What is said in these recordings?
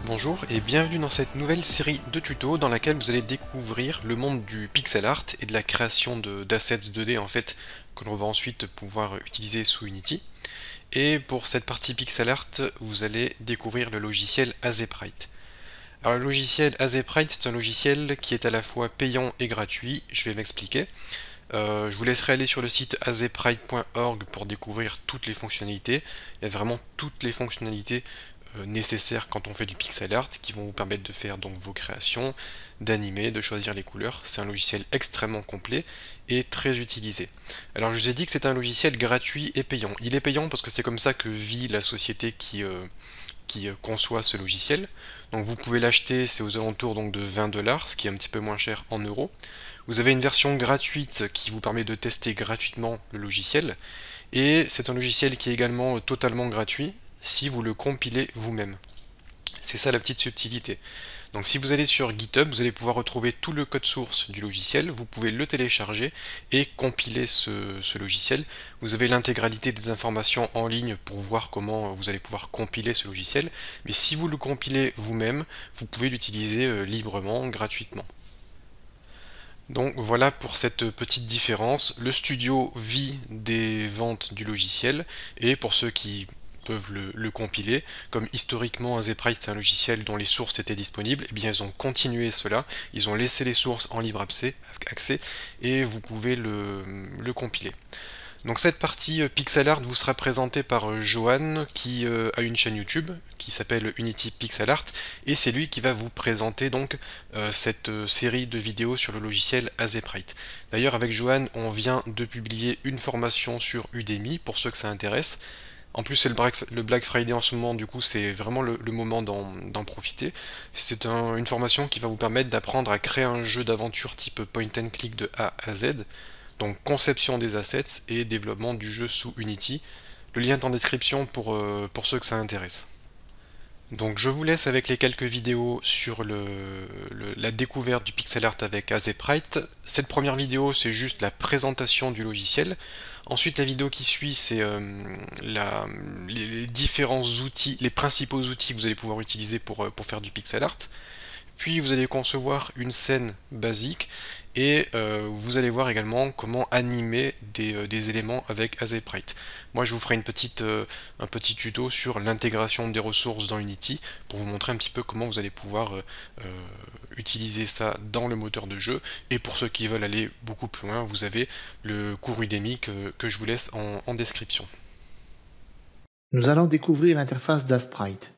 Bonjour et bienvenue dans cette nouvelle série de tutos dans laquelle vous allez découvrir le monde du pixel art et de la création d'assets 2D en fait que l'on va ensuite pouvoir utiliser sous Unity. Et pour cette partie pixel art, vous allez découvrir le logiciel Azeprite. Alors le logiciel Azeprite, c'est un logiciel qui est à la fois payant et gratuit, je vais m'expliquer. Je vous laisserai aller sur le site azeprite.org pour découvrir toutes les fonctionnalités. Il y a vraiment toutes les fonctionnalités nécessaires quand on fait du pixel art qui vont vous permettre de faire donc vos créations, d'animer, de choisir les couleurs. C'est un logiciel extrêmement complet et très utilisé. Alors je vous ai dit que c'est un logiciel gratuit et payant. Il est payant parce que c'est comme ça que vit la société qui conçoit ce logiciel. Donc vous pouvez l'acheter, c'est aux alentours donc de 20$, ce qui est un petit peu moins cher en euros. Vous avez une version gratuite qui vous permet de tester gratuitement le logiciel. Et c'est un logiciel qui est également totalement gratuit si vous le compilez vous-même. C'est ça la petite subtilité. Donc si vous allez sur GitHub, vous allez pouvoir retrouver tout le code source du logiciel, vous pouvez le télécharger et compiler ce logiciel. Vous avez l'intégralité des informations en ligne pour voir comment vous allez pouvoir compiler ce logiciel, mais si vous le compilez vous-même, vous pouvez l'utiliser librement, gratuitement. Donc voilà pour cette petite différence. Le studio vit des ventes du logiciel et pour ceux qui peuvent le compiler, comme historiquement Azeprite c'est un logiciel dont les sources étaient disponibles, et bien ils ont continué cela, ils ont laissé les sources en libre accès et vous pouvez le compiler. Donc cette partie pixel art vous sera présentée par Johan qui a une chaîne YouTube qui s'appelle Unity Pixel Art et c'est lui qui va vous présenter donc cette série de vidéos sur le logiciel Azeprite. D'ailleurs avec Johan on vient de publier une formation sur Udemy pour ceux que ça intéresse. En plus c'est le Black Friday en ce moment, du coup c'est vraiment le moment d'en profiter. C'est une formation qui va vous permettre d'apprendre à créer un jeu d'aventure type point and click de A à Z. Donc conception des assets et développement du jeu sous Unity. Le lien est en description pour ceux que ça intéresse. Donc je vous laisse avec les quelques vidéos sur la découverte du pixel art avec Azeprite. Cette première vidéo c'est juste la présentation du logiciel. Ensuite la vidéo qui suit c'est les différents outils, les principaux outils que vous allez pouvoir utiliser pour faire du pixel art. Puis vous allez concevoir une scène basique et vous allez voir également comment animer des éléments avec Azeprite. Moi je vous ferai un petit tuto sur l'intégration des ressources dans Unity pour vous montrer un petit peu comment vous allez pouvoir utiliser ça dans le moteur de jeu. Et pour ceux qui veulent aller beaucoup plus loin, vous avez le cours Udemy que je vous laisse en description. Nous allons découvrir l'interface d'Azeprite.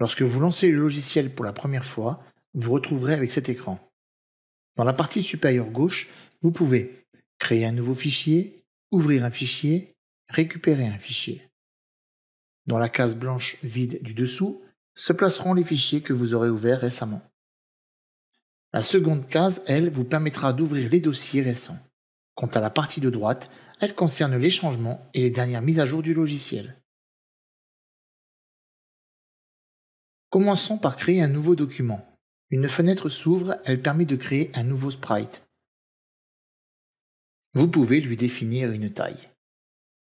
Lorsque vous lancez le logiciel pour la première fois, vous retrouverez avec cet écran. Dans la partie supérieure gauche, vous pouvez créer un nouveau fichier, ouvrir un fichier, récupérer un fichier. Dans la case blanche vide du dessous se placeront les fichiers que vous aurez ouverts récemment. La seconde case, elle, vous permettra d'ouvrir les dossiers récents. Quant à la partie de droite, elle concerne les changements et les dernières mises à jour du logiciel. Commençons par créer un nouveau document. Une fenêtre s'ouvre, elle permet de créer un nouveau sprite. Vous pouvez lui définir une taille.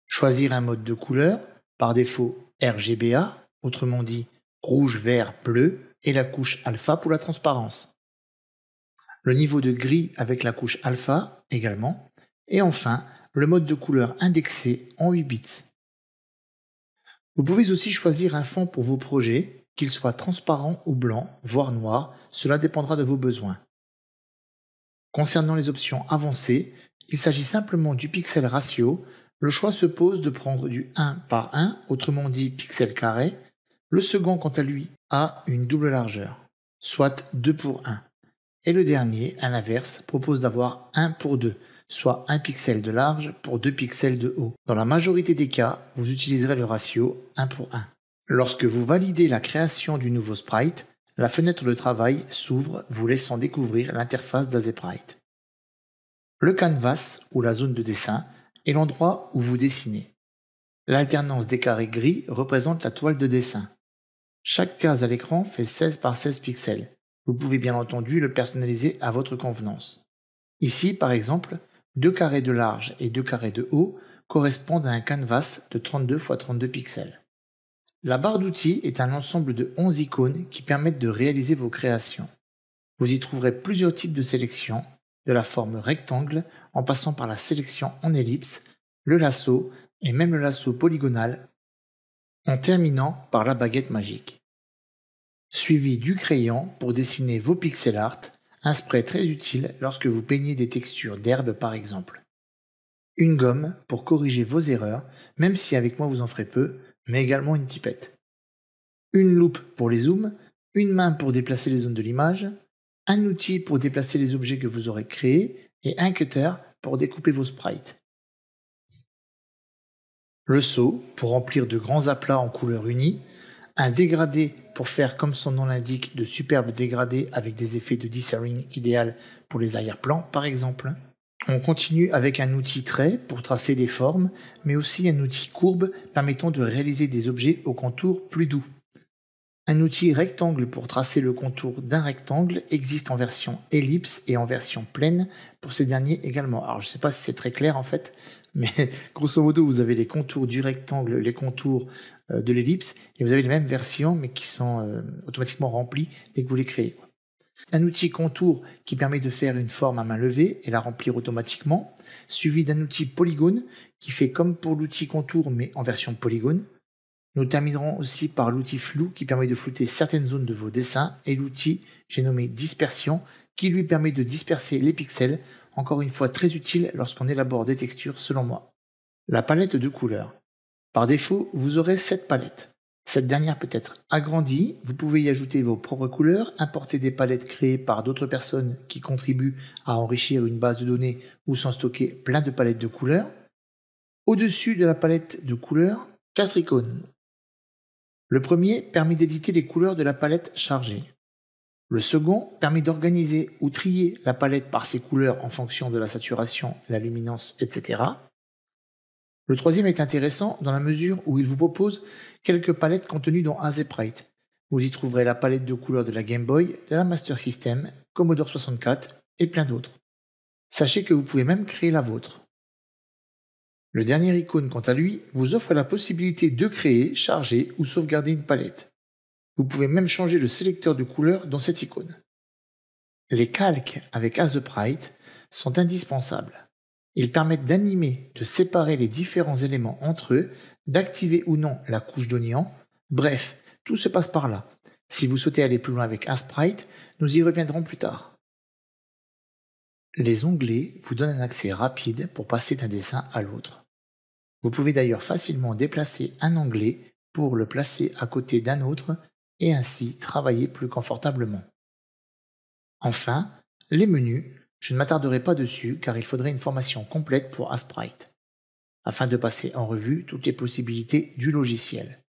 Choisir un mode de couleur, par défaut RGBA, autrement dit rouge, vert, bleu, et la couche alpha pour la transparence. Le niveau de gris avec la couche alpha également, et enfin le mode de couleur indexé en 8 bits. Vous pouvez aussi choisir un fond pour vos projets, qu'il soit transparent ou blanc, voire noir, cela dépendra de vos besoins. Concernant les options avancées, il s'agit simplement du pixel ratio. Le choix se pose de prendre du 1 par 1, autrement dit pixel carré. Le second, quant à lui, a une double largeur, soit 2 pour 1. Et le dernier, à l'inverse, propose d'avoir 1 pour 2, soit 1 pixel de large pour 2 pixels de haut. Dans la majorité des cas, vous utiliserez le ratio 1 pour 1. Lorsque vous validez la création du nouveau sprite, la fenêtre de travail s'ouvre, vous laissant découvrir l'interface d'Azeprite. Le canvas, ou la zone de dessin, est l'endroit où vous dessinez. L'alternance des carrés gris représente la toile de dessin. Chaque case à l'écran fait 16 par 16 pixels. Vous pouvez bien entendu le personnaliser à votre convenance. Ici, par exemple, 2 carrés de large et 2 carrés de haut correspondent à un canvas de 32 x 32 pixels. La barre d'outils est un ensemble de 11 icônes qui permettent de réaliser vos créations. Vous y trouverez plusieurs types de sélections, de la forme rectangle en passant par la sélection en ellipse, le lasso et même le lasso polygonal, en terminant par la baguette magique. Suivi du crayon pour dessiner vos pixel art, un spray très utile lorsque vous peignez des textures d'herbe par exemple. Une gomme pour corriger vos erreurs, même si avec moi vous en ferez peu, mais également une pipette. Une loupe pour les zooms, une main pour déplacer les zones de l'image, un outil pour déplacer les objets que vous aurez créés et un cutter pour découper vos sprites. Le seau pour remplir de grands aplats en couleurs unies, un dégradé pour faire comme son nom l'indique de superbes dégradés avec des effets de dithering idéal pour les arrière-plans par exemple. On continue avec un outil trait pour tracer des formes, mais aussi un outil courbe permettant de réaliser des objets au contour plus doux. Un outil rectangle pour tracer le contour d'un rectangle existe en version ellipse et en version pleine pour ces derniers également. Alors je ne sais pas si c'est très clair en fait, mais grosso modo vous avez les contours du rectangle, les contours de l'ellipse, et vous avez les mêmes versions mais qui sont automatiquement remplies dès que vous les créez. Un outil contour qui permet de faire une forme à main levée et la remplir automatiquement, suivi d'un outil polygone qui fait comme pour l'outil contour mais en version polygone. Nous terminerons aussi par l'outil flou qui permet de flouter certaines zones de vos dessins et l'outil, j'ai nommé dispersion, qui lui permet de disperser les pixels, encore une fois très utile lorsqu'on élabore des textures selon moi. La palette de couleurs. Par défaut, vous aurez cette palette. Cette dernière peut être agrandie, vous pouvez y ajouter vos propres couleurs, importer des palettes créées par d'autres personnes qui contribuent à enrichir une base de données ou sans stocker plein de palettes de couleurs. Au-dessus de la palette de couleurs, 4 icônes. Le premier permet d'éditer les couleurs de la palette chargée. Le second permet d'organiser ou trier la palette par ses couleurs en fonction de la saturation, la luminance, etc. Le troisième est intéressant dans la mesure où il vous propose quelques palettes contenues dans AZSprite. Vous y trouverez la palette de couleurs de la Game Boy, de la Master System, Commodore 64 et plein d'autres. Sachez que vous pouvez même créer la vôtre. Le dernier icône, quant à lui, vous offre la possibilité de créer, charger ou sauvegarder une palette. Vous pouvez même changer le sélecteur de couleurs dans cette icône. Les calques avec AZSprite sont indispensables. Ils permettent d'animer, de séparer les différents éléments entre eux, d'activer ou non la couche d'oignon. Bref, tout se passe par là. Si vous souhaitez aller plus loin avec AZSprite, nous y reviendrons plus tard. Les onglets vous donnent un accès rapide pour passer d'un dessin à l'autre. Vous pouvez d'ailleurs facilement déplacer un onglet pour le placer à côté d'un autre et ainsi travailler plus confortablement. Enfin, les menus, je ne m'attarderai pas dessus car il faudrait une formation complète pour AZSprite, afin de passer en revue toutes les possibilités du logiciel.